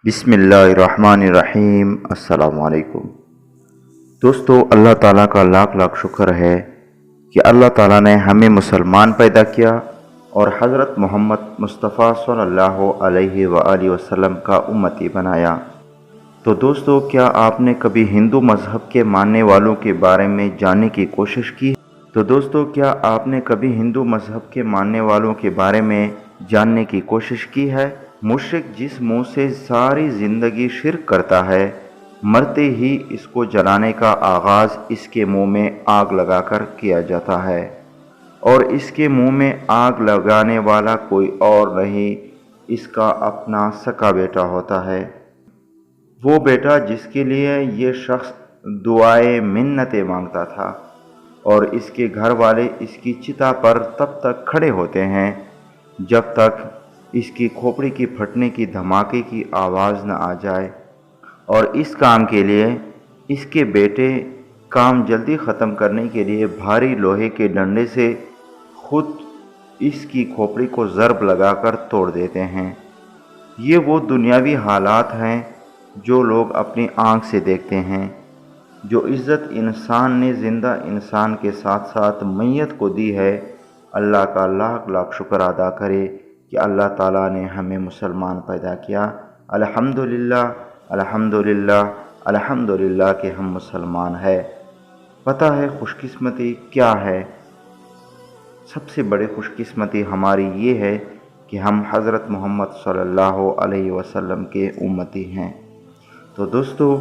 बिस्मिल्लाहिर्रहमानिर्रहीम। अस्सलाम वालेकुम दोस्तों, अल्लाह ताला का लाख लाख शुक्र है कि अल्लाह ताला ने हमें मुसलमान पैदा किया और हज़रत मोहम्मद मुस्तफ़ा सल्लल्लाहु अलैहि वसल्लम का उम्मती बनाया। तो दोस्तों, क्या आपने कभी हिंदू मज़हब के मानने वालों के बारे में जानने की कोशिश की? तो दोस्तों, क्या आपने कभी हिंदू मज़हब के मानने वालों के बारे में जानने की कोशिश की है? मुशरिक जिस मुंह से सारी ज़िंदगी शिर्क करता है, मरते ही इसको जलाने का आगाज़ इसके मुंह में आग लगाकर किया जाता है, और इसके मुंह में आग लगाने वाला कोई और नहीं, इसका अपना सका बेटा होता है। वो बेटा जिसके लिए ये शख्स दुआएं मिन्नतें मांगता था, और इसके घर वाले इसकी चिता पर तब तक खड़े होते हैं जब तक इसकी खोपड़ी की फटने की धमाके की आवाज़ न आ जाए। और इस काम के लिए इसके बेटे काम जल्दी ख़त्म करने के लिए भारी लोहे के डंडे से खुद इसकी खोपड़ी को ज़रब लगाकर तोड़ देते हैं। ये वो दुनियावी हालात हैं जो लोग अपनी आँख से देखते हैं। जो इज़्ज़त इंसान ने ज़िंदा इंसान के साथ साथ मैयत को दी है, अल्लाह का लाख लाख शुक्र अदा करे कि अल्लाह ताला ने हमें मुसलमान पैदा किया। अल्हम्दुलिल्लाह, अल्हम्दुलिल्लाह, अल्हम्दुलिल्लाह कि हम मुसलमान हैं। पता है खुशकिस्मती क्या है? सबसे बड़ी खुशकिस्मती हमारी ये है कि हम हज़रत मोहम्मद सल्लल्लाहु अलैहि वसल्लम के उम्मती हैं। तो दोस्तों,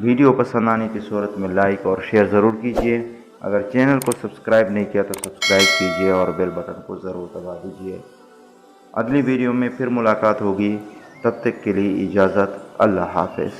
वीडियो पसंद आने की सूरत में लाइक और शेयर ज़रूर कीजिए। अगर चैनल को सब्सक्राइब नहीं किया तो सब्सक्राइब कीजिए और बेल बटन को ज़रूर दबा दीजिए। अगली वीडियो में फिर मुलाकात होगी, तब तक के लिए इजाज़त। अल्लाह हाफ़िज़।